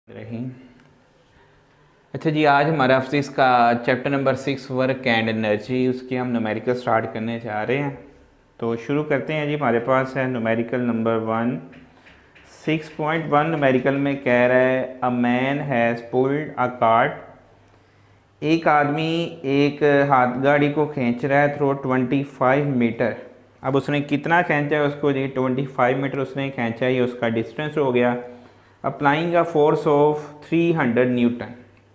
रही। अच्छा जी, आज हमारा फिजिक्स का chapter number 6 work and energy, उसकी हम न्यूमेरिकल स्टार्ट करने जा रहे हैं। तो शुरू करते हैं जी। हमारे पास है न्यूमेरिकल नंबर 1। 6.1 न्यूमेरिकल में कह रहा है a man has pulled a cart. एक आदमी एक हाथ गाड़ी को खींच रहा है थ्रू 25 मीटर। अब उसने कितना खींचा है उसको जी, 25 मीटर उसने खींचा है, ये उसका डिस्टेंस हो गया। Applying a force of 300 Newton,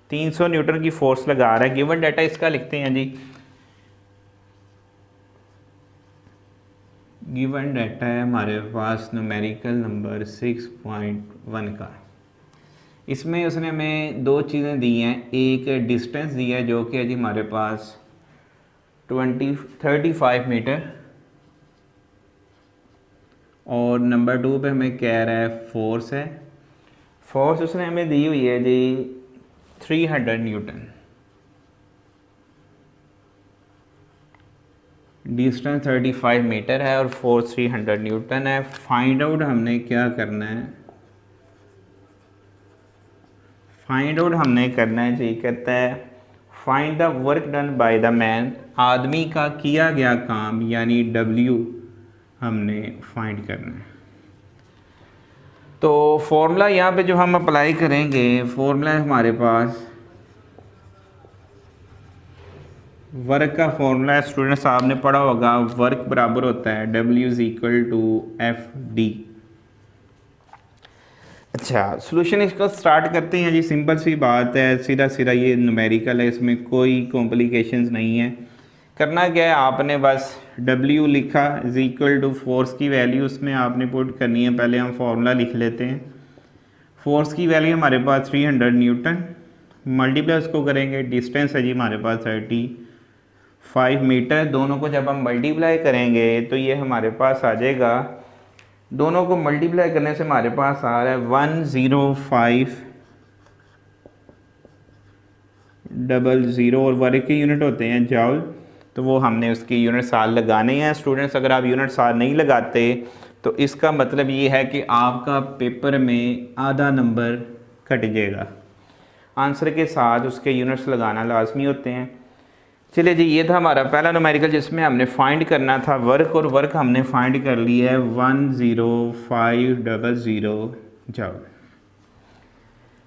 300 Newton की फोर्स लगा रहा है। गिवन डाटा इसका लिखते हैं जी। गिवन डाटा है हमारे पास न्यूमेरिकल नंबर 6.1 का। इसमें उसने हमें दो चीज़ें दी हैं। एक डिस्टेंस दिया है जो कि है जी हमारे पास 35 मीटर, और नंबर 2 पे हमें कह रहा है फोर्स है। फोर्स उसने हमें दी हुई है जी 300 न्यूटन। डिस्टेंस 35 मीटर है और फोर्स 300 न्यूटन है। फाइंड आउट हमने क्या करना है, फाइंड आउट हमने करना है जी। कहता है find the work done by the man, आदमी का किया गया काम यानी W हमने फाइंड करना है। तो फॉर्मूला यहाँ पे जो हम अप्लाई करेंगे, फॉर्मूला है हमारे पास वर्क का फॉर्मूला है, स्टूडेंट साहब ने पढ़ा होगा। वर्क बराबर होता है W=FD। अच्छा, सॉल्यूशन इसका स्टार्ट करते हैं जी। सिंपल सी बात है, सीधा सीधा ये न्यूमेरिकल है, इसमें कोई कॉम्प्लिकेशंस नहीं है। करना क्या है, आपने बस W लिखा = फोर्स की वैल्यू उसमें आपने पुट करनी है। पहले हम फॉर्मूला लिख लेते हैं। फोर्स की वैल्यू हमारे पास 300 न्यूटन, मल्टीप्लाई उसको करेंगे, डिस्टेंस है जी हमारे पास 35 मीटर। दोनों को जब हम मल्टीप्लाई करेंगे तो ये हमारे पास आ जाएगा, दोनों को मल्टीप्लाई करने से हमारे पास आ रहा है 10500, और वर्क के यूनिट होते हैं जॉल, तो वो हमने उसकी यूनिट साल लगाने हैं। स्टूडेंट्स, अगर आप यूनिट साल नहीं लगाते तो इसका मतलब ये है कि आपका पेपर में आधा नंबर कट जाएगा। आंसर के साथ उसके यूनिट्स लगाना लाजमी होते हैं। चलिए जी, ये था हमारा पहला न्यूमेरिकल जिसमें हमने फाइंड करना था वर्क, और वर्क हमने फाइंड कर ली है 10500 जॉल।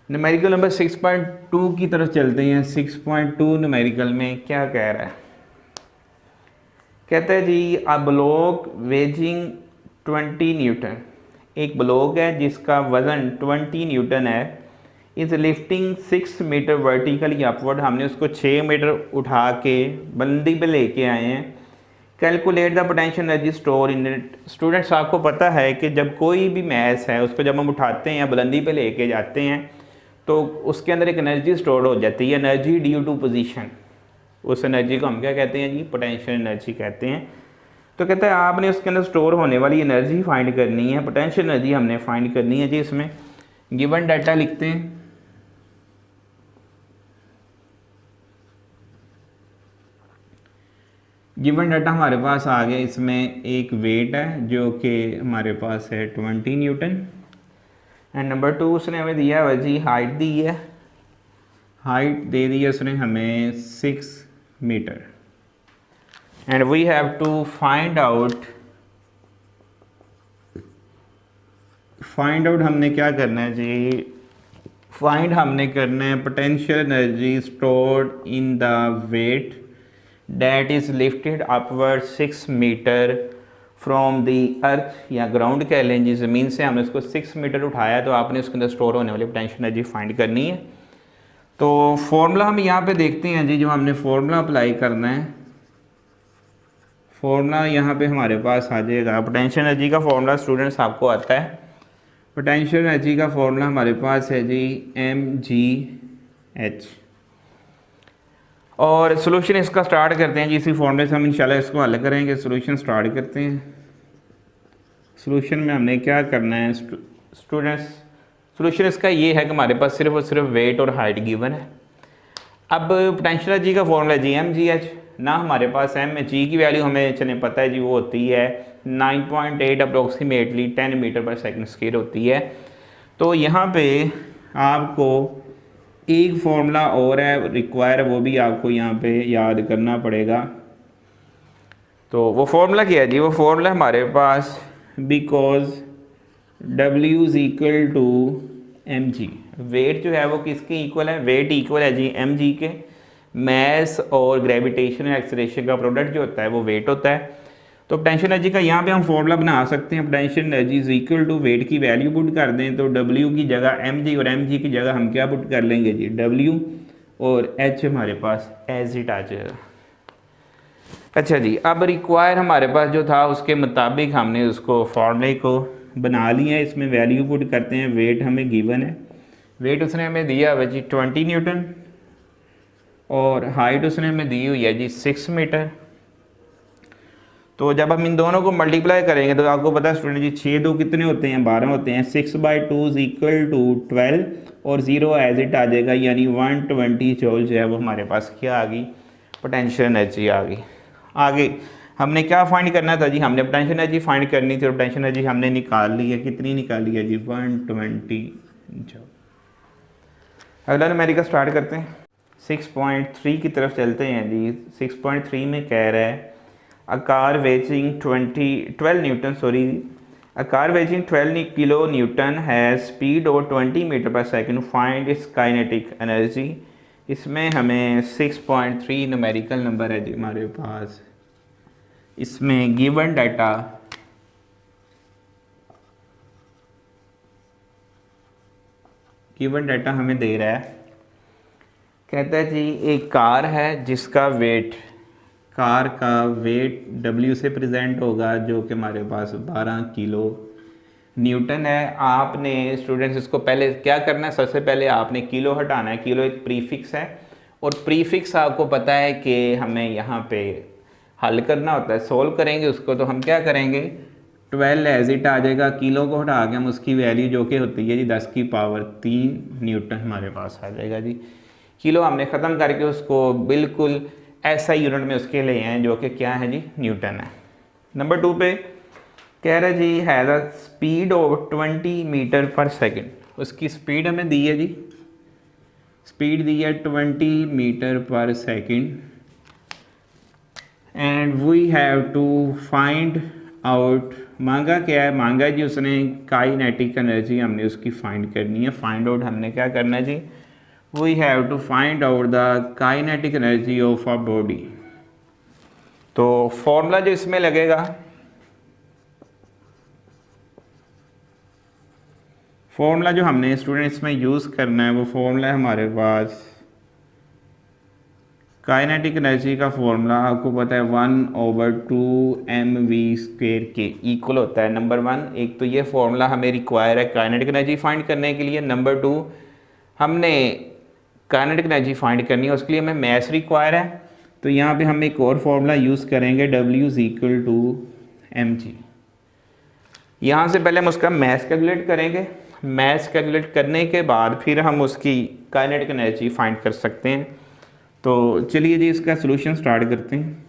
न्यूमेरिकल नंबर 6.2 की तरफ चलते हैं। 6.2 न्यूमेरिकल में क्या कह रहा है, कहता है जी अ ब्लॉक वेजिंग 20 न्यूटन। एक ब्लॉक है जिसका वज़न 20 न्यूटन है, is lifting 6 metre vertically upward. हमने उसको 6 मीटर उठा के बुलंदी पे लेके आए हैं। Calculate the potential energy store in it. Students, आपको पता है कि जब कोई भी मैस है उसको जब हम उठाते हैं बुलंदी पे लेके जाते हैं तो उसके अंदर एक एनर्जी स्टोर हो जाती है, एनर्जी ड्यू टू पोजीशन। उस एनर्जी को हम क्या कहते हैं जी, पोटेंशियल एनर्जी कहते हैं। तो कहता है आपने उसके अंदर स्टोर होने वाली एनर्जी फाइंड करनी है, पोटेंशियल एनर्जी हमने फाइंड करनी है जी। इसमें गिवन डाटा लिखते हैं। गिवन डाटा हमारे पास आ गया। इसमें एक वेट है जो कि हमारे पास है 20 न्यूटन, एंड नंबर 2 उसने हमें दिया है जी हाइट दी है, हाइट दे दी है उसने हमें 6 metre, and we have to find out हमने क्या करना है जी, फाइंड हमने करना है potential energy stored in the weight that is lifted upward 6 metre from the earth, या ग्राउंड कह लें जी, ज़मीन से हमने उसको 6 मीटर उठाया, तो आपने उसके अंदर स्टोर होने वाली पोटेंशियल एनर्जी फाइंड करनी है। तो फॉर्मूला हम यहाँ पे देखते हैं जी, जो हमने फॉर्मूला अप्लाई करना है, फॉर्मूला यहाँ पे हमारे पास आ जाएगा। पोटेंशियल एनर्जी का फॉर्मूला स्टूडेंट्स आपको आता है। पोटेंशियल एनर्जी का फॉर्मूला हमारे पास है जी mgh, और सॉल्यूशन इसका स्टार्ट करते हैं जी। इसी फॉर्मूले से हम इंशाल्लाह इसको हल करेंगे। सॉल्यूशन स्टार्ट करते हैं। सॉल्यूशन में हमने क्या करना है स्टूडेंट्स, सॉल्यूशन इसका ये है कि हमारे पास सिर्फ और सिर्फ वेट और हाइट गिवन है। अब पोटेंशियल एनर्जी का फॉर्मूला जी mgh, ना हमारे पास mg की वैल्यू हमें चले पता है जी, वो होती है 9.8 अप्रोक्सीमेटली 10 मीटर पर सेकंड स्क्वायर होती है। तो यहाँ पे आपको एक फॉर्मूला और है रिक्वायर, वो भी आपको यहाँ पे याद करना पड़ेगा। तो वो फॉर्मूला क्या है जी? वो फॉर्मूला हमारे पास because W is equal to mg। Weight जो है वो किसके इक्वल है? वेट इक्वल है जी mg के। मैस और ग्रेविटेशनल एक्सेलरेशन का प्रोडक्ट जो होता है वो वेट होता है। तो पोटेंशियल एनर्जी का यहाँ पे हम फॉर्मूला बना सकते हैं। Potential energy is equal to weight की वैल्यू पुट कर दें तो W की जगह mg और mg की जगह हम क्या पुट कर लेंगे जी? W, और h हमारे पास एज इट आ जाएगा। अच्छा जी, अब रिक्वायर हमारे पास जो था उसके मुताबिक हमने उसको फॉर्मूले को बना लिया। इसमें वैल्यू पुट करते हैं। वेट हमें गिवन है, वेट उसने हमें दिया हुआ जी 20 न्यूटन, और हाइट उसने हमें दी हुई है जी 6 मीटर। तो जब हम इन दोनों को मल्टीप्लाई करेंगे तो आपको पता है स्टूडेंट जी 6 2 कितने होते हैं? 12 होते हैं। 6/2 इज इक्वल टू 12 और 0 एज इट आ जाएगा, यानी 120 जूल जो है वो हमारे पास क्या आ गई? पोटेंशियल एनर्जी आ गई। आगे हमने क्या फाइंड करना था जी? हमने पोटेंशियल एनर्जी फाइंड करनी थी और पोटेंशियल एनर्जी हमने निकाल ली है। कितनी निकाली है जी? 120 जूल। अगला न्यूमेरिकल स्टार्ट करते हैं। 6.3 की तरफ चलते हैं जी। 6.3 में कह रहा है a car weighing 12 newton a car weighing 12 kilo newton has speed over 20 metre पर second, find its kinetic energy। इसमें हमें 6.3 न्यूमेरिकल नंबर है जी हमारे पास। इसमें गिवन डाटा हमें दे रहा है। कहता है जी एक कार है जिसका वेट, कार का वेट W से प्रेजेंट होगा जो कि हमारे पास 12 किलो न्यूटन है। आपने स्टूडेंट्स इसको पहले क्या करना है? सबसे पहले आपने किलो हटाना है। किलो एक प्रीफिक्स है और प्रीफिक्स आपको पता है कि हमें यहाँ पे हल करना होता है। सोल्व करेंगे उसको तो हम क्या करेंगे? 12 एज इट आ जाएगा। किलो को हटा के हम उसकी वैल्यू जो कि होती है जी 10 की पावर 3 न्यूटन हमारे पास आ जाएगा जी। किलो हमने ख़त्म करके उसको बिल्कुल ऐसा यूनिट में उसके लिए हैं जो कि क्या है जी? न्यूटन है। नंबर 2 पे कह रहा है जी has a speed of 20 metre पर सेकंड। उसकी स्पीड हमें दी है जी, स्पीड दी है 20 मीटर पर second, and we have to find out. मांगा क्या है? मांगा जी उसने काइनेटिक एनर्जी, हमने उसकी फाइंड करनी है। फाइंड आउट हमने क्या करना है जी? We have to find out the kinetic energy of a body। तो फॉर्मूला जो इसमें लगेगा, फॉर्मूला जो हमने स्टूडेंट्स में यूज़ करना है वो फॉर्मूला है हमारे पास काइनेटिक एनर्जी का फॉर्मूला आपको पता है 1/2 mv² के इक्वल होता है। नंबर 1 एक तो ये फॉर्मूला हमें रिक्वायर है काइनेटिक एनर्जी फाइंड करने के लिए। नंबर 2 हमने काइनेटिक एनर्जी फाइंड करनी है, उसके लिए हमें मैस रिक्वायर है। तो यहाँ पे हम एक और फॉर्मूला यूज़ करेंगे W is equal to mg। यहाँ से पहले हम उसका मैस कैलकुलेट करेंगे। मैस कैलकुलेट करने के बाद फिर हम उसकी काइनेटिक एनर्जी फाइंड कर सकते हैं। तो चलिए जी इसका सॉल्यूशन स्टार्ट करते हैं।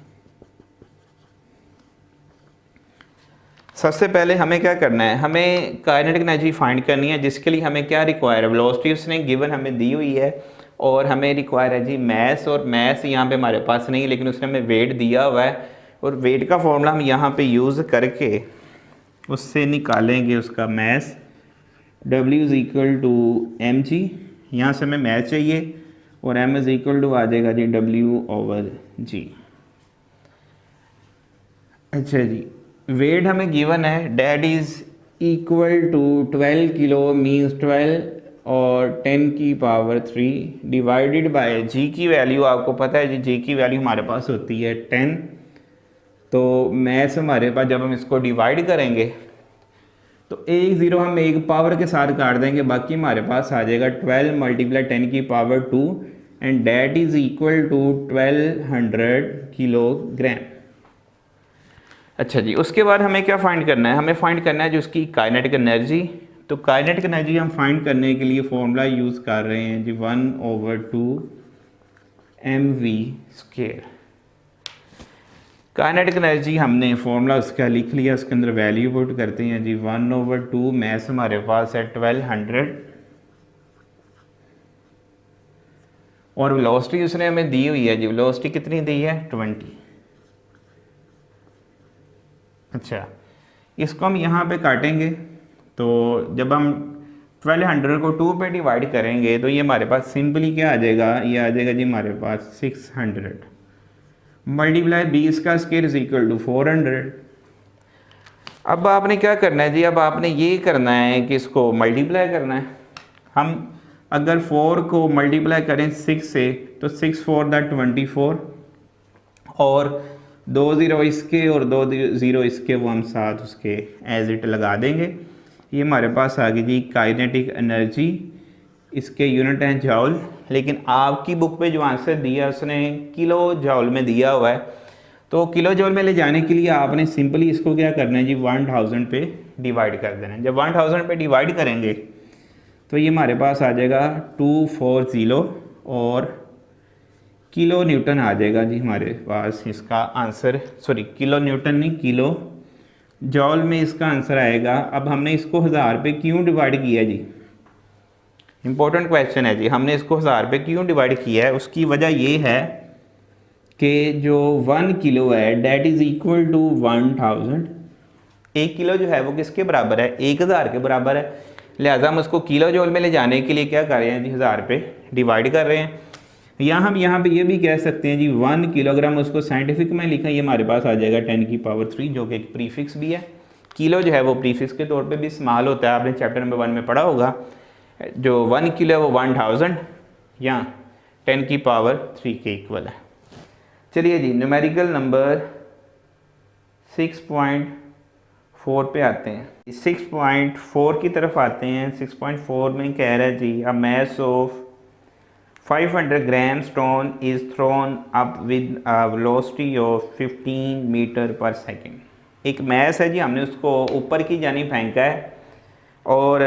सबसे पहले हमें क्या करना है? हमें काइनेटिक एनर्जी फाइंड करनी है, जिसके लिए हमें क्या रिक्वायर है? वेलोसिटी उसने गिवन हमें दी हुई है और हमें रिक्वायर है जी मैस, और मैस यहाँ पे हमारे पास नहीं, लेकिन उसने हमें वेट दिया हुआ है और वेट का फॉर्मूला हम यहाँ पे यूज़ करके उससे निकालेंगे उसका mass. W is equal to mg, यहाँ से हमें मैस चाहिए और m इज़ इक्वल टू आ जाएगा जी W/g। अच्छा जी, वेट हमें गिवन है, that is equal to 12 kilo means 12 और 10 की पावर 3 डिवाइडेड बाय जी की वैल्यू आपको पता है जी की वैल्यू हमारे पास होती है 10। तो मैथ्स हमारे पास जब हम इसको डिवाइड करेंगे तो एक ज़ीरो हम एक पावर के साथ काट देंगे, बाकी हमारे पास आ जाएगा 12 मल्टीप्लाई 10 की power 2 and that is equal to 1200 kilogram. अच्छा जी, उसके बाद हमें क्या फाइंड करना है? हमें फाइंड करना है जो उसकी काइनेटिक एनर्जी। तो काइनेटिक एनर्जी हम फाइंड करने के लिए फॉर्मूला यूज़ कर रहे हैं जी 1/2 mv²। काइनेटिक एनर्जी हमने फॉर्मूला उसका लिख लिया, उसके अंदर वैल्यू पुट करते हैं जी 1/2 मैस हमारे पास है 1200 और वेलोसिटी उसने हमें दी हुई है जी, वेलोसिटी कितनी दी है 20। अच्छा, इसको हम यहाँ पे काटेंगे तो जब हम 1200 को 2 पे डिवाइड करेंगे तो ये हमारे पास सिंपली क्या आ जाएगा, ये आ जाएगा जी हमारे पास 600 मल्टीप्लाई 20 का स्क्वायर इज इक्वल टू 400। अब आपने क्या करना है जी, अब आपने ये करना है कि इसको मल्टीप्लाई करना है। हम अगर 4 को मल्टीप्लाई करें 6 से तो 6 4 दा 24 और 2 0 इसके और 2 0 इसके, वो हम साथ उसके एज इट लगा देंगे। ये हमारे पास आ गई जी काइनेटिक एनर्जी, इसके यूनिट हैं जॉल, लेकिन आपकी बुक पे जो आंसर दिया उसने किलो जॉल में दिया हुआ है। तो किलो जॉल में ले जाने के लिए आपने सिंपली इसको क्या करना है जी 1000 पे डिवाइड कर देना है। जब 1000 पे डिवाइड करेंगे तो ये हमारे पास आ जाएगा 240 और किलो न्यूटन आ जाएगा जी हमारे पास इसका आंसर, सॉरी किलो न्यूटन नहीं, किलो जॉल में इसका आंसर आएगा। अब हमने इसको 1000 पे क्यों डिवाइड किया जी, इंपॉर्टेंट क्वेश्चन है जी, हमने इसको 1000 पे क्यों डिवाइड किया है। उसकी वजह ये है कि जो 1 किलो है that is equal to 1000। 1 kilo जो है वो किसके बराबर है, 1000 के बराबर है। लिहाजा हम उसको किलो जॉल में ले जाने के लिए क्या कर रहे हैं जी 1000 पे डिवाइड कर रहे हैं। या हम यहाँ पे ये भी कह सकते हैं जी 1 किलोग्राम, उसको साइंटिफिक में लिखा, ये हमारे पास आ जाएगा 10⁻³ जो कि एक प्रीफिक्स भी है। किलो जो है वो प्रीफिक्स के तौर पे भी इस्तेमाल होता है, आपने चैप्टर नंबर 1 में पढ़ा होगा। जो 1 किलो है वो 1000 या 10⁻³ के इक्वल है। चलिए जी न्यूमेरिकल नंबर 6.4 पे आते हैं। 6.4 की तरफ आते हैं। 6.4 में कह रहा है जी a mass of 500 gram stone is thrown up with a velocity of 15 metre पर सेकेंड। एक मैस है जी, हमने उसको ऊपर की जानिब फेंका है और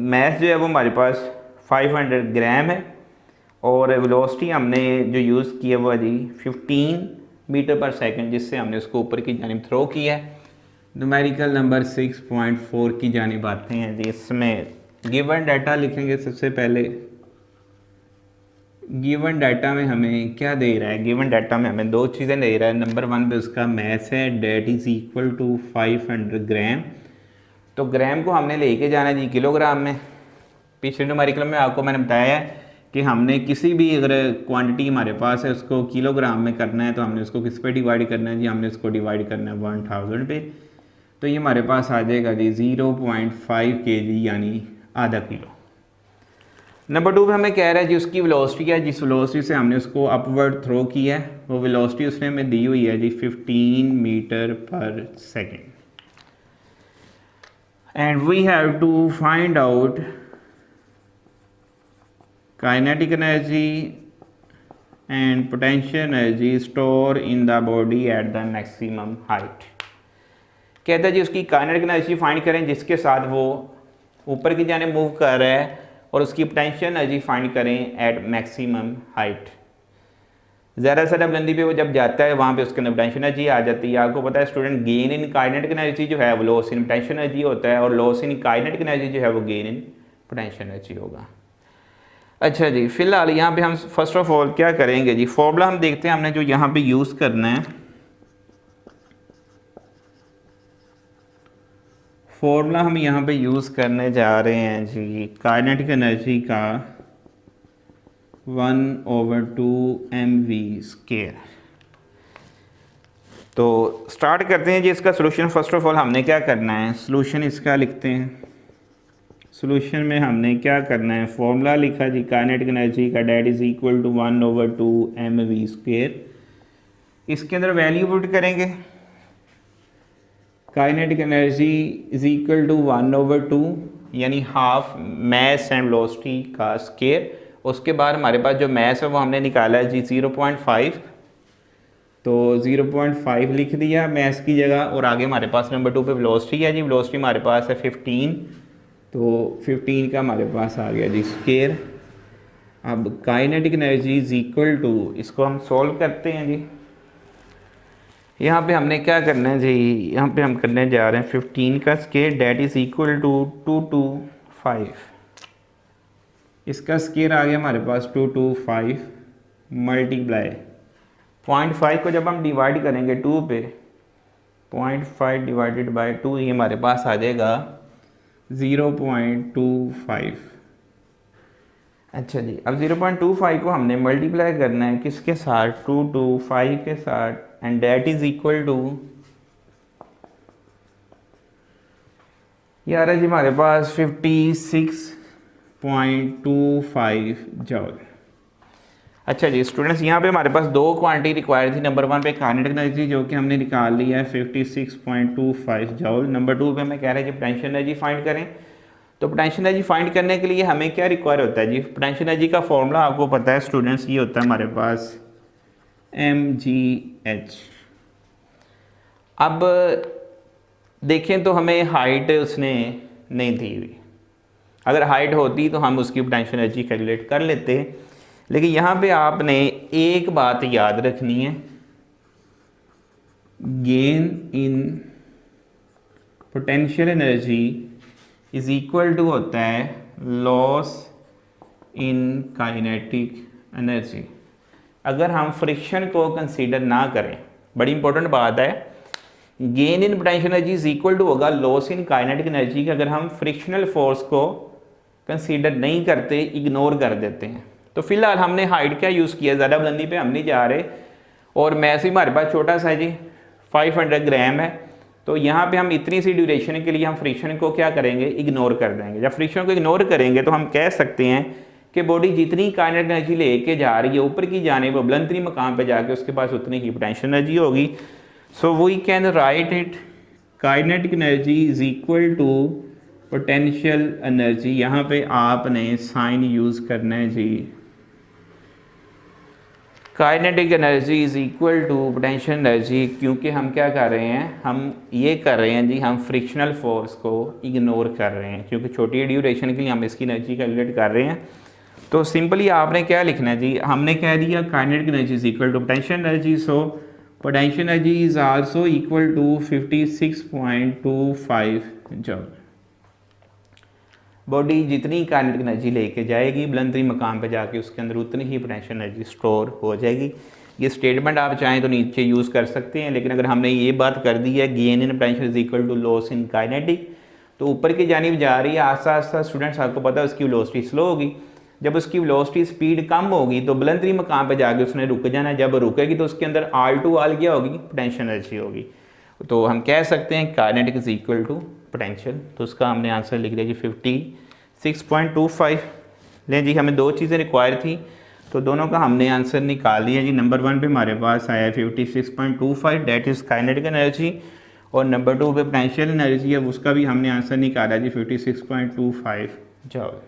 मैस जो है वो हमारे पास 500 ग्राम है और वेलोसिटी हमने जो यूज़ किया वो है जी 15 मीटर पर सेकेंड, जिससे हमने उसको ऊपर की जानिब थ्रो किया है। न्यूमेरिकल नंबर 6.4 की जानिब आते हैं जी। इसमें गिवन डाटा लिखेंगे सबसे पहले। गिवन डाटा में हमें क्या दे रहा है, गिवन डाटा में हमें दो चीज़ें दे रहा है। नंबर 1 पे उसका मैस है डेट इज़ इक्वल टू 500 ग्राम। तो ग्राम को हमने लेके जाना है जी किलोग्राम में। पिछले न्यूमेरिकल में आपको मैंने बताया है कि हमने किसी भी अगर क्वांटिटी हमारे पास है उसको किलोग्राम में करना है तो हमने उसको किस पे डिवाइड करना है जी, हमने उसको डिवाइड करना है 1000 पे। तो ये हमारे पास आ जाएगा जी 0.5 kg यानी आधा किलो। नंबर 2 पे हमें कह रहा है जी उसकी वेलोसिटी है, जिस वेलोसिटी से हमने उसको अपवर्ड थ्रो किया है वो वेलोसिटी उसने हमें दी हुई है जी 15 मीटर पर second. And we have to find out kinetic energy and potential energy store in the body at the maximum height. कहता है जी उसकी काइनेटिक एनर्जी फाइंड करें जिसके साथ वो ऊपर की जाने मूव कर रहा है और उसकी पोटेंशियल एनर्जी फाइंड करें एट मैक्सिमम हाइट। ज़्यादा से ज़्यादा बुलंदी पे वो जब जाता है वहाँ पे उसके अंदर पोटेंशियल एनर्जी आ जाती है। आपको पता है student, gain in kinetic energy जो है वो लॉस इन पोटेंशियल एनर्जी होता है और लॉस इन काइनेटिक एनर्जी जो है वो गेन इन पोटेंशियल एनर्जी होगा। अच्छा जी, फिलहाल यहाँ पे हम फर्स्ट ऑफ ऑल क्या करेंगे जी, फॉर्मूला हम देखते हैं हमने जो यहाँ पे यूज़ करना है। फॉर्मूला हम यहाँ पे यूज़ करने जा रहे हैं जी काइनेटिक एनर्जी का 1/2 mv²। तो स्टार्ट करते हैं जी इसका सोल्यूशन। फर्स्ट ऑफ ऑल हमने क्या करना है, सोल्यूशन इसका लिखते हैं। सोल्यूशन में हमने क्या करना है, फॉर्मूला लिखा जी काइनेटिक एनर्जी का that is equal to 1/2 mv²। इसके अंदर वैल्यू पुट करेंगे। Kinetic energy is equal to 1/2 यानी हाफ मैस एंड वेलोसिटी का स्क्वायर। उसके बाद हमारे पास जो मैस है वो हमने निकाला है जी 0.5, तो 0.5 लिख दिया मैस की जगह। और आगे हमारे पास नंबर 2 पे वेलोसिटी है जी, वेलोसिटी हमारे पास है 15, तो 15 का हमारे पास आ गया जी स्क्वायर। अब kinetic energy is equal to, इसको हम सॉल्व करते हैं जी। यहाँ पे हमने क्या करना है जी, यहाँ पे हम करने जा रहे हैं 15 का square that is equal to 225। इसका स्क्वायर आ गया हमारे पास 225 मल्टीप्लाई 0.5 को जब हम डिवाइड करेंगे 2 पे, 0.5 डिवाइडेड बाई 2, ये हमारे पास आ जाएगा 0.25। अच्छा जी, अब 0.25 को हमने मल्टीप्लाई करना है किसके साथ, 225 के साथ, and that is equal to, ये आ रहा है जी हमारे पास 56.25 जॉल। अच्छा जी स्टूडेंट्स, यहाँ पे हमारे पास दो क्वांटिटी रिक्वायर्ड थी। नंबर 1 पे काइनेटिक एनर्जी जो कि हमने निकाल लिया है 56.25 जॉल। नंबर 2 पे हमें कह रहे हैं जी पोटेंशियल एनर्जी फाइंड करें। तो पोटेंशियल एनर्जी फाइंड करने के लिए हमें क्या रिक्वायर होता है जी, पोटेंशियल एनर्जी का फॉर्मूला आपको पता है स्टूडेंट्स, ये होता है हमारे पास mgh। अब देखें तो हमें हाइट उसने नहीं दी हुई, अगर हाइट होती तो हम उसकी पोटेंशियल एनर्जी कैलकुलेट कर लेते, लेकिन यहाँ पे आपने एक बात याद रखनी है, gain in potential energy is equal to होता है लॉस इन काइनेटिक एनर्जी। अगर हम फ्रिक्शन को कंसीडर ना करें, बड़ी इंपॉर्टेंट बात है, gain in potential energy is equal to होगा लॉस इन काइनेटिक एनर्जी कि अगर हम फ्रिक्शनल फोर्स को कंसीडर नहीं करते, इग्नोर कर देते हैं। तो फिलहाल हमने हाइट क्या यूज़ किया, ज़्यादा बुलंदी पे हम नहीं जा रहे, और मैथ भी हमारे पास छोटा सा है जी 500 ग्राम है। तो यहाँ पे हम इतनी सी ड्यूरेशन के लिए हम फ्रिक्शन को क्या करेंगे, इग्नोर कर देंगे। जब फ्रिक्शन को इग्नोर करेंगे तो हम कह सकते हैं कि बॉडी जितनी काइनेटिक एनर्जी लेके जा रही है ऊपर की जाने पर, बुलंदतरीन मकाम पे जाके उसके पास उतनी ही पोटेंशियल एनर्जी होगी। So we can write it kinetic energy is equal to potential energy. यहाँ पे आपने साइन यूज़ करना है जी, kinetic energy is equal to potential energy, क्योंकि हम क्या कर रहे हैं, हम ये कर रहे हैं जी, हम फ्रिक्शनल फोर्स को इग्नोर कर रहे हैं, क्योंकि छोटी ड्यूरेशन के लिए हम इसकी एनर्जी कैलकुलेट कर रहे हैं। तो सिंपली आपने क्या लिखना है जी, हमने कह दिया kinetic energy is equal to potential energy, so potential energy is also equal to 56.25 joule. बॉडी जितनी काइनेटिक एनर्जी लेके जाएगी बुलंदतरीन मकाम पे जाके उसके अंदर उतनी ही पोटेंशियल एनर्जी स्टोर हो जाएगी। ये स्टेटमेंट आप चाहें तो नीचे यूज़ कर सकते हैं, लेकिन अगर हमने ये बात कर दी है gain in potential is equal to loss in kinetic, तो ऊपर की जानिब जा रही है आस्ता आस्ता स्टूडेंट्स, आपको पता है उसकी वेलोसिटी स्लो होगी। जब उसकी वेलोसिटी स्पीड कम होगी तो बुलंदतरीन मकाम पे जाके उसने रुक जाना है। जब रुकेगी तो उसके अंदर R2 क्या होगी, पोटेंशियल एनर्जी होगी। तो हम कह सकते हैं kinetic is equal to potential. तो उसका हमने आंसर लिख दिया जी 56.25। लें जी, हमें दो चीज़ें रिक्वायर थी तो दोनों का हमने आंसर निकाल लिया जी। नंबर 1 पे हमारे पास आया 56.25 डेट इज़ काइनेटिक एनर्जी, और नंबर 2 पे पोटेंशियल एनर्जी है, उसका भी हमने आंसर निकाला जी 56.25 जॉल।